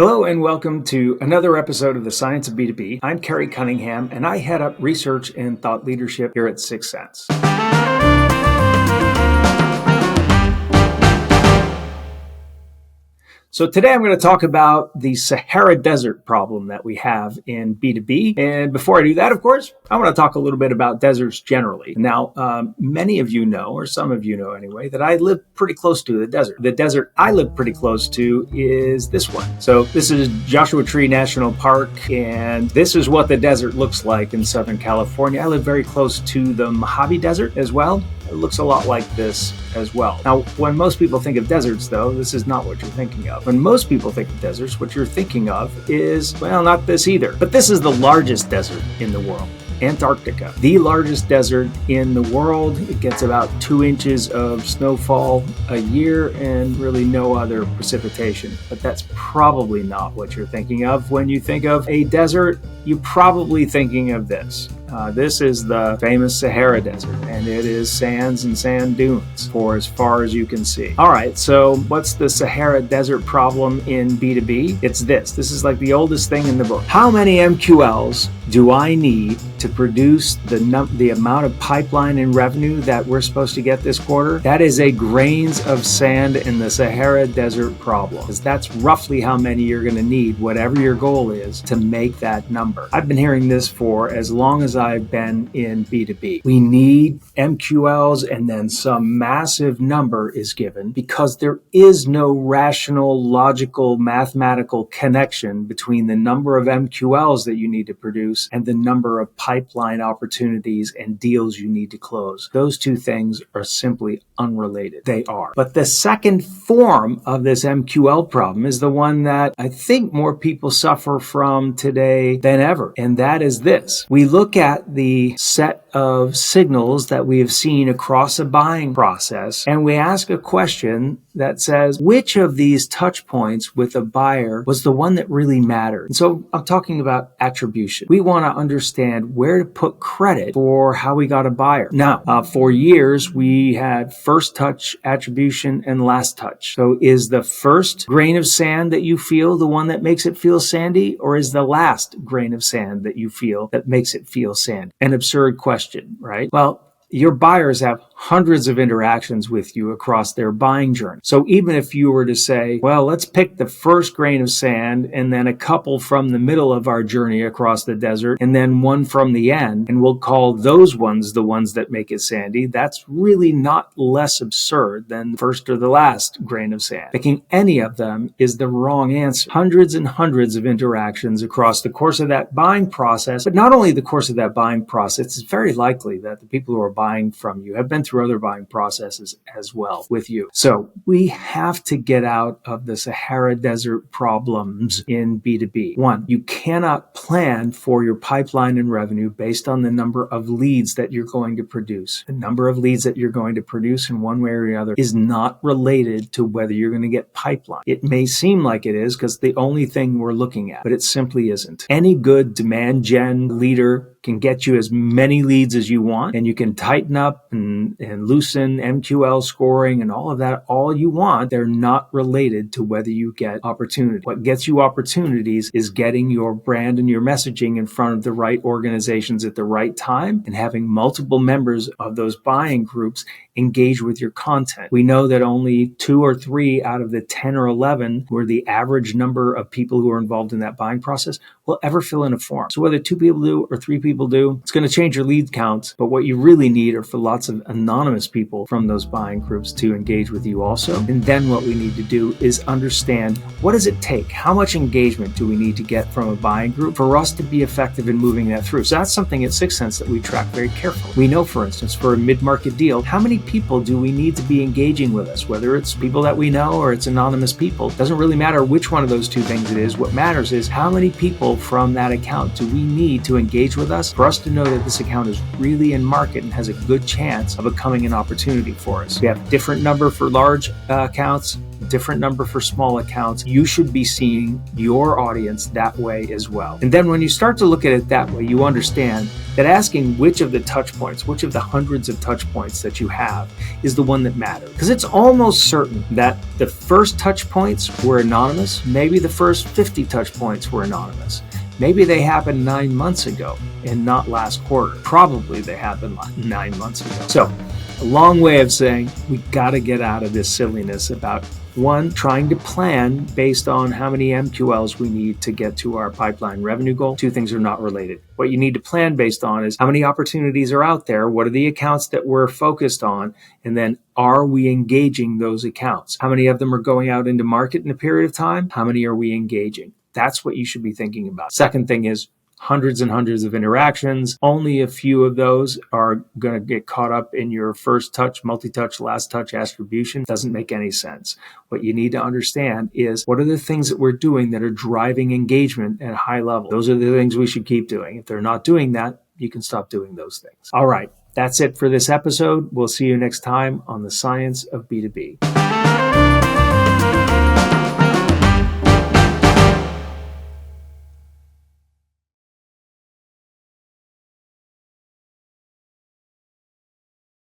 Hello and welcome to another episode of the Science of B2B. I'm Kerry Cunningham and I head up research and thought leadership here at 6 Sense. So today I'm going to talk about the Sahara Desert Problem that we have in B2B. And before I do that, of course, I want to talk a little bit about deserts generally. Now, many of you know, or some of you know anyway, that I live pretty close to the desert. The desert I live pretty close to is this one. So this is Joshua Tree National Park, and this is what the desert looks like in Southern California. I live very close to the Mojave Desert as well. It looks a lot like this as well. Now, when most people think of deserts, though, this is not what you're thinking of. When most people think of deserts, what you're thinking of is, well, not this either. But this is the largest desert in the world. Antarctica, the largest desert in the world. It gets about 2 inches of snowfall a year and really no other precipitation. But that's probably not what you're thinking of. When you think of a desert, you're probably thinking of this. This is the famous Sahara Desert, and it is sands and sand dunes for as far as you can see. All right, so what's the Sahara Desert Problem in B2B? It's this. This is like the oldest thing in the book. How many MQLs do I need to produce the amount of pipeline and revenue that we're supposed to get this quarter? That is a grains of sand in the Sahara Desert Problem, because that's roughly how many you're going to need, whatever your goal is, to make that number. I've been hearing this for as long as I've been in B2B. We need MQLs, and then some massive number is given because there is no rational, logical, mathematical connection between the number of MQLs that you need to produce and the number of pipeline opportunities and deals you need to close. Those two things are simply unrelated. They are. But the second form of this MQL problem is the one that I think more people suffer from today than ever, and that is this. We look at the set of signals that we have seen across a buying process, and we ask a question that says, which of these touch points with a buyer was the one that really mattered? And so I'm talking about attribution. We want to understand where to put credit for how we got a buyer. Now, for years, we had first touch attribution and last touch. So is the first grain of sand that you feel the one that makes it feel sandy, or is the last grain of sand that you feel that makes it feel sandy? An absurd question, right? Well, your buyers have hundreds of interactions with you across their buying journey. So even if you were to say, well, let's pick the first grain of sand and then a couple from the middle of our journey across the desert and then one from the end, and we'll call those ones the ones that make it sandy, that's really not less absurd than the first or the last grain of sand. Picking any of them is the wrong answer. Hundreds and hundreds of interactions across the course of that buying process, but not only the course of that buying process, it's very likely that the people who are buying from you have been through other buying processes as well with you. So we have to get out of the Sahara Desert problems in B2B. One, you cannot plan for your pipeline and revenue based on the number of leads that you're going to produce. The number of leads that you're going to produce in one way or another is not related to whether you're going to get pipeline. It may seem like it is because the only thing we're looking at, but it simply isn't. Any good demand gen leader can get you as many leads as you want, and you can tighten up and loosen MQL scoring and all of that all you want. They're not related to whether you get opportunity. What gets you opportunities is getting your brand and your messaging in front of the right organizations at the right time and having multiple members of those buying groups engage with your content. We know that only 2 or 3 out of the 10 or 11, who are the average number of people who are involved in that buying process, will ever fill in a form. So whether 2 people do or 3 people do, it's going to change your lead counts. But what you really need are for lots of anonymous people from those buying groups to engage with you also. And then what we need to do is understand, what does it take? How much engagement do we need to get from a buying group for us to be effective in moving that through? So that's something at 6 Sense that we track very carefully. We know, for instance, for a mid-market deal, how many people do we need to be engaging with us? Whether it's people that we know or it's anonymous people, it doesn't really matter which one of those two things it is. What matters is how many people from that account do we need to engage with us us for us to know that this account is really in market and has a good chance of becoming an opportunity for us. We have a different number for large accounts, different number for small accounts. You should be seeing your audience that way as well. And then when you start to look at it that way, you understand that asking which of the touch points, which of the hundreds of touch points that you have is the one that matters. Because it's almost certain that the first touch points were anonymous. Maybe the first 50 touch points were anonymous. Maybe they happened 9 months ago and not last quarter. Probably they happened 9 months ago. So a long way of saying we got to get out of this silliness about one, trying to plan based on how many MQLs we need to get to our pipeline revenue goal. Two things are not related. What you need to plan based on is how many opportunities are out there, what are the accounts that we're focused on, and then are we engaging those accounts? How many of them are going out into market in a period of time? How many are we engaging? That's what you should be thinking about. Second thing is hundreds and hundreds of interactions. Only a few of those are going to get caught up in your first touch, multi-touch, last touch attribution. Doesn't make any sense. What you need to understand is what are the things that we're doing that are driving engagement at a high level. Those are the things we should keep doing. If they're not doing that, you can stop doing those things. All right. That's it for this episode. We'll see you next time on the Science of B2B.